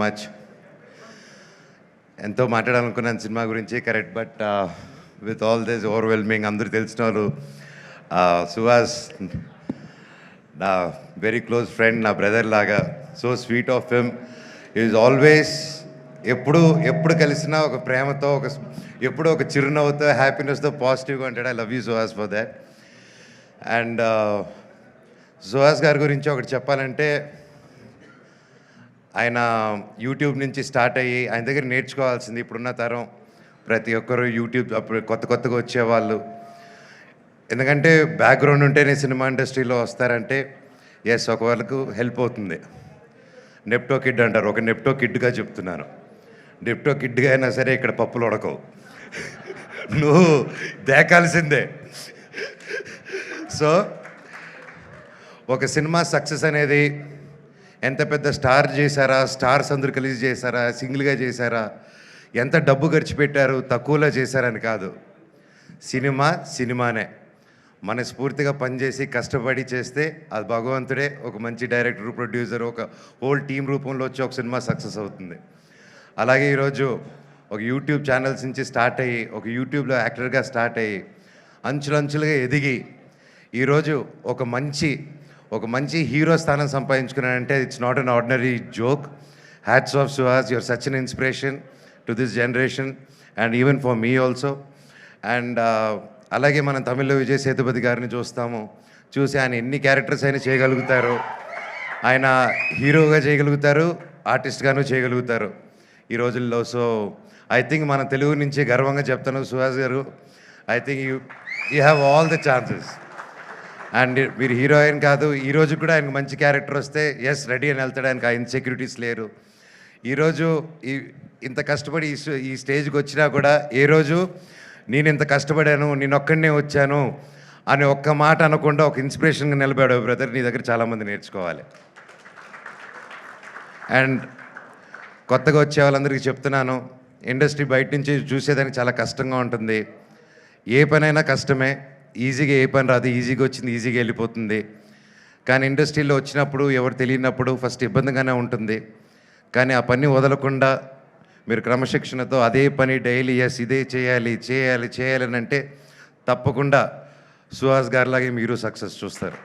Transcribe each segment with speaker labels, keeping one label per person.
Speaker 1: Much. ఎంతో మాట్లాడాలనుకున్నాను cinema గురించి, correct. But with all this overwhelming, అందరూ తెలిసిన వాళ్ళు, సుహాస్ నా వెరీ క్లోజ్ ఫ్రెండ్, నా బ్రదర్ లాగా, so sweet of him. Is always, ఎప్పుడు కలిసినా ఒక ప్రేమతో, ఎప్పుడు ఒక చిరునవ్వుతో, హ్యాపీనెస్తో, పాజిటివ్గా ఉంటాడు. I love you Suhas for that. And Suhas గారి గురించి ఒకటి చెప్పాలంటే, ఆయన యూట్యూబ్ నుంచి స్టార్ట్ అయ్యి ఆయన దగ్గర నేర్చుకోవాల్సింది ఇప్పుడున్న తరం ప్రతి ఒక్కరు యూట్యూబ్, అప్పుడు కొత్తగా వచ్చేవాళ్ళు. ఎందుకంటే బ్యాక్గ్రౌండ్ ఉంటేనే సినిమా ఇండస్ట్రీలో వస్తారంటే ఎస్, ఒక వాళ్ళకు హెల్ప్ అవుతుంది. నెప్టో కిడ్ అంటారు, ఒక నెప్టో కిడ్గా చెప్తున్నాను. నెప్టో కిడ్గా అయినా సరే ఇక్కడ పప్పులు ఉడకవు, నువ్వు దేకాల్సిందే. సో ఒక సినిమా సక్సెస్ అనేది ఎంత పెద్ద స్టార్ చేశారా, స్టార్స్ అందరూ కలిసి చేశారా, సింగిల్గా చేశారా, ఎంత డబ్బు ఖర్చు పెట్టారు, తక్కువలో చేశారని కాదు. సినిమానే మనస్ఫూర్తిగా పనిచేసి కష్టపడి చేస్తే అది భగవంతుడే ఒక మంచి డైరెక్టర్, ప్రొడ్యూసర్, ఒక హోల్ టీం రూపంలో వచ్చి ఒక సినిమా సక్సెస్ అవుతుంది. అలాగే ఈరోజు ఒక యూట్యూబ్ ఛానల్స్ నుంచి స్టార్ట్ అయ్యి, ఒక యూట్యూబ్లో యాక్టర్గా స్టార్ట్ అయ్యి, అంచులంచులుగా ఎదిగి ఈరోజు ఒక మంచి హీరో స్థానం సంపాదించుకున్నానంటే it's not an ordinary joke. Hats off Suhas, your such an inspiration to this generation and even for me also. And అలాగే మనం తమిళ్లో విజయ్ సేతుపతి గారిని చూసి ఆయన ఎన్ని క్యారెక్టర్స్ అయినా చేయగలుగుతారు. ఆయన హీరోగా చేయగలుగుతారు, ఆర్టిస్ట్గాను చేయగలుగుతారు ఈ రోజుల్లో. సో ఐ థింక్ మన తెలుగు నుంచి గర్వంగా చెప్తాను, సుహాస్ గారు, I think you have all the chances. And మీరు హీరోయిన్ కాదు, ఈరోజు కూడా ఆయనకు మంచి క్యారెక్టర్ వస్తే ఎస్ రెడీ అని వెళ్తాడు. ఆయనకు ఆ ఇన్సెక్యూరిటీస్ లేరు. ఈరోజు ఇంత కష్టపడి ఈ స్టేజ్కి వచ్చినా కూడా ఏ రోజు నేను ఇంత కష్టపడాను, నేను ఒక్కడనే వచ్చాను అని ఒక్క మాట అనకుండా ఒక ఇన్స్పిరేషన్గా నిలబడావు బ్రదర్. నీ దగ్గర చాలామంది నేర్చుకోవాలి. అండ్ కొత్తగా వచ్చే వాళ్ళందరికీ చెప్తున్నాను, ఇండస్ట్రీ బయట నుంచి చూసేదానికి చాలా కష్టంగా ఉంటుంది. ఏ పనైనా కష్టమే, ఈజీగా ఏ పని రాదు, ఈజీగా వచ్చింది ఈజీగా వెళ్ళిపోతుంది. కానీ ఇండస్ట్రీలో వచ్చినప్పుడు ఎవరు తెలియనప్పుడు ఫస్ట్ ఇబ్బందిగానే ఉంటుంది. కానీ ఆ పని వదలకుండా మీరు క్రమశిక్షణతో అదే పని డైలీ ఎస్ ఇదే చేయాలి అని అంటే తప్పకుండా సుహాస్ గారిలాగే మీరు సక్సెస్ చూస్తారు.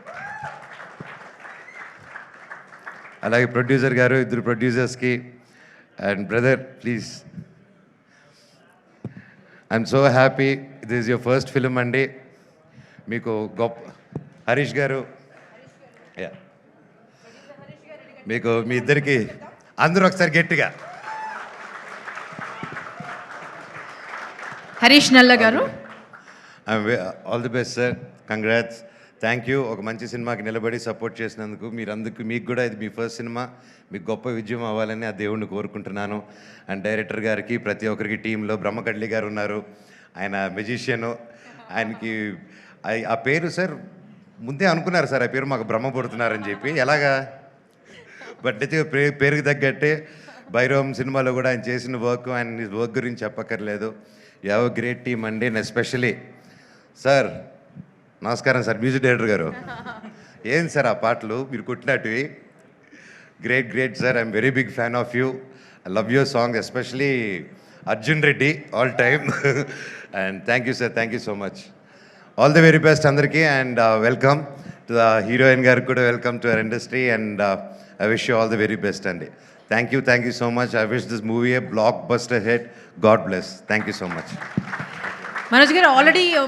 Speaker 1: అలాగే ప్రొడ్యూసర్ గారు, ఇద్దరు ప్రొడ్యూసర్స్కి and brother please, I'm so happy. This is your first film అండి. మీకు గొప్ప హరీష్ గారు, మీకు మీ ఇద్దరికి అందరూ ఒకసారి గట్టిగా
Speaker 2: హరీష్ నల్ల గారు,
Speaker 1: all the best sir, congrats, thank you. ఒక మంచి సినిమాకి నిలబడి సపోర్ట్ చేసినందుకు మీకు కూడా ఇది మీ ఫస్ట్ సినిమా, మీకు గొప్ప విజయం అవ్వాలని ఆ దేవుణ్ణి కోరుకుంటున్నాను. అండ్ డైరెక్టర్ గారికి, ప్రతి ఒక్కరికి టీంలో బ్రహ్మకడ్లి గారు ఉన్నారు, ఆయన మెజిషియను. ఆయనకి ఆ పేరు సార్ ముందే అనుకున్నారు సార్, ఆ పేరు మాకు బ్రహ్మపడుతున్నారని చెప్పి, ఎలాగా బట్ అయితే పేరుకి తగ్గట్టే భైరవం సినిమాలో కూడా ఆయన చేసిన ఆయన వర్క్ గురించి చెప్పక్కర్లేదు. You have a great team అండి. అండ్ ఎస్పెషలీ సార్, నమస్కారం సార్, మ్యూజిక్ డైరెక్టర్ గారు, ఏం సార్ ఆ పాటలు మీరు కుట్టినట్టువి, great sir. I'm very big fan of you. I love your song, especially Arjun Reddy all time. And thank you sir, thank you so much. All the very best అందరికీ. And welcome to the heroine గారికి కూడా, welcome to our industry. And I wish you all the very best అండి. Thank you so much. I wish this movie A block buster hit. God bless. Thank you so much.
Speaker 2: Manoj గారు already